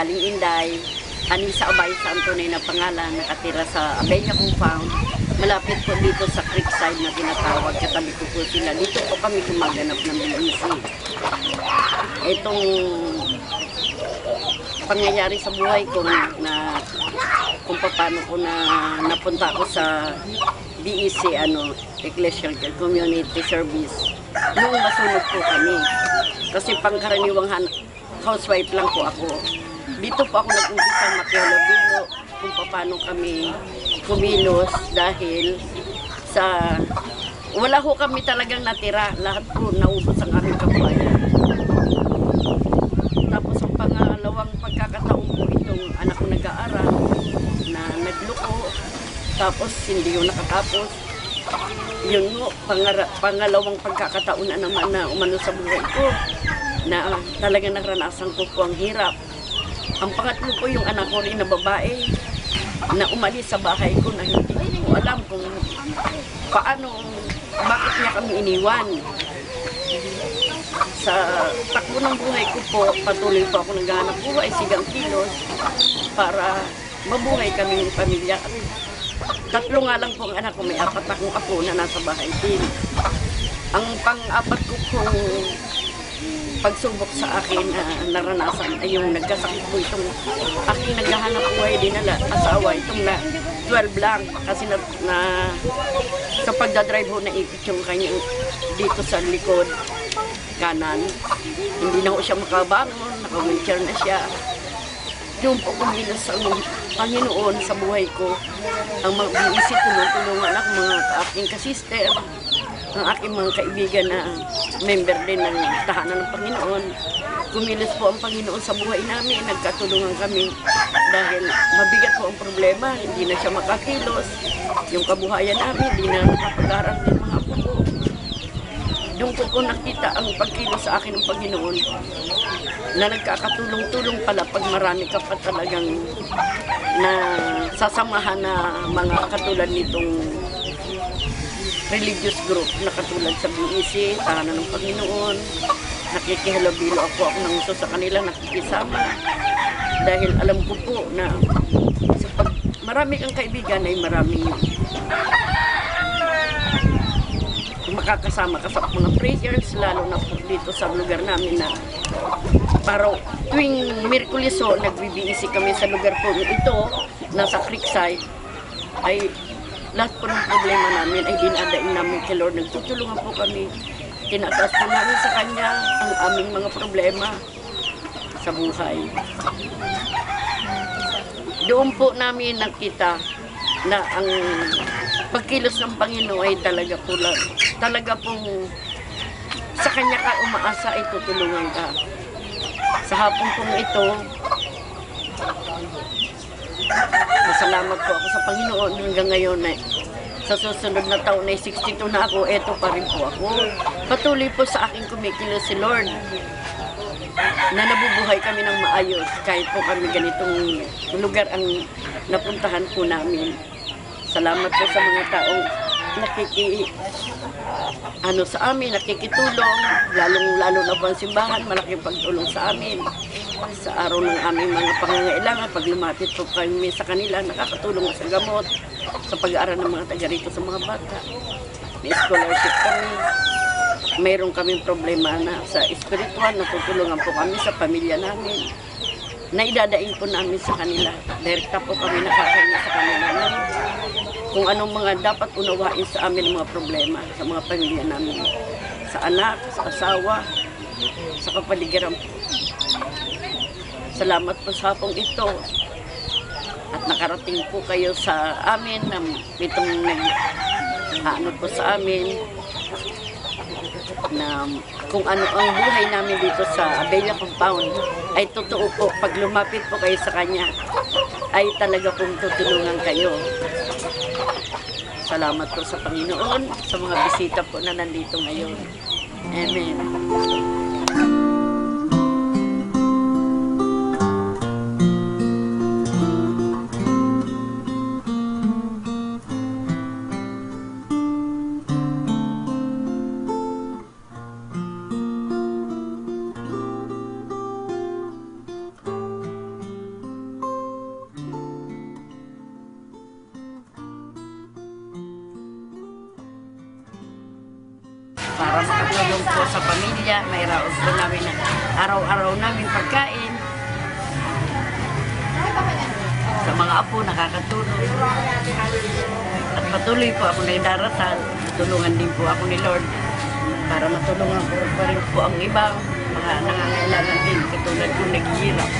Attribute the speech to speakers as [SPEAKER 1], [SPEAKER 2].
[SPEAKER 1] Aling Inday, Anisa Abay sa Antonay na pangalan, nakatira sa Abella Compound. Malapit po dito sa Creekside na tinatawag, katabi ko po sila. Dito po kami gumaganap ng BEC. Itong pangyayari sa buhay ko na kung paano ko napunta ako sa BEC, Ecclesiastical Community Service. Nung masunog po kami. Kasi pangkaraniwang housewife lang po ako. Dito po ako nag-umpisang makihalabilo kung paano kami kumilos dahil sa wala ho kami talagang natira. Lahat po naubos ang aming kabuhayan. Tapos ang pangalawang pagkakataon po itong anak ko nag-aaral na nagloko. Tapos hindi yun nakatapos. Yun mo, pangalawang pagkakataon na naman na umano sa buhay ko na talaga naranasan ko po ang hirap. Ang pangatlo po yung anak ko rin na babae na umalis sa bahay ko na hindi ko alam kung paano, bakit niya kami iniwan. Sa takbo ng buhay ko po, patuloy po ako naghahanap buhay, sigang kilos para mabuhay kaming pamilya. Tatlo nga lang po ang anak ko, may 4 akong apo na nasa bahay din. Ang pang-apat ko pong pagsubok sa akin na naranasan ay yung nagkasakit po itong aking naghahanap buhay din na asawa, itong na 12 lang kasi sa pagdadrive ho naipit yung kanyang dito sa likod kanan. Hindi na ho siya makabangon, naka-wheelchair na siya. Doon po kumilos ang Panginoon sa buhay ko. Ang mga BEC, tulungan ako, mga aking kasister, ang aking mga kaibigan na member din ng tahanan ng Panginoon. Kumilos po ang Panginoon sa buhay namin. Nagkatulungan kami dahil mabigat po ang problema. Hindi na siya makakilos. Yung kabuhayan namin, hindi na nakapag-aral din mga apo ko. Doon ko nakita ang pagkilos sa akin ng Panginoon na nagkakatulong-tulong pala pag marami ka pa talagang na sasamahan na mga katulad nitong religious group na katulad sa BEC, Tahanan ng Panginoon. Nakikihalabilo ako ng uso sa kanila, nakikisama. Dahil alam ko po na pag marami kang kaibigan ay maraming makakasama ka sa mga prayers, lalo na po dito sa lugar namin na para tuwing Miyerkules nag-BEC kami sa lugar po ito, nasa Creekside, ay lahat po ng problema namin ay dinadaing namin kay Lord. Nagtutulungan po kami, tinataas po namin sa Kanya ang aming mga problema sa buhay. Doon po namin nakita na ang pagkilos ng Panginoon ay talaga pong sa Kanya ka umaasa ay tutulungan ka. Sa hapon pong ito, masalamat po ako sa Panginoon hanggang ngayon sa susunod na taon ay 62 na ako, eto pa rin po ako. Patuloy po sa aking kumikilos si Lord na nabubuhay kami ng maayos kahit po kami ganitong lugar ang napuntahan po namin. Salamat po sa mga taong sa amin, nakikitulong, lalo na po ang simbahan, malaking pagtulong sa amin. Sa araw ng aming mga pangangailangan, pag lumapit po kami sa kanila, nakakatulong sa gamot, sa pag-aaral ng mga taga rito sa mga bata. May scholarship kami. Mayroon kaming problema na sa espiritual, natutulungan po kami sa pamilya namin. Naidadaing po namin sa kanila. Direkta po kami nakakain sa kanila kung anong mga dapat unawain sa amin ng mga problema sa mga pamilya namin. Sa anak, sa asawa, sa kapaligiran po. Salamat po sa hapong ito. At nakarating po kayo sa amin na itong nag-ano po sa amin na kung ano ang buhay namin dito sa Abella Compound ay totoo po. Pag lumapit po kayo sa Kanya ay talaga pong tutulungan kayo. Salamat po sa Panginoon sa mga bisita po na nandito ngayon. Amen. nakakatulong po sa pamilya, may raos po namin na araw-araw namin pagkain. Sa mga apo, nakakatulong. At patuloy po ako nagdarasal. Tulungan din po ako ni Lord para matulungan ko pa rin po ang ibang mga nangangailangan din katulad ko naghihirap.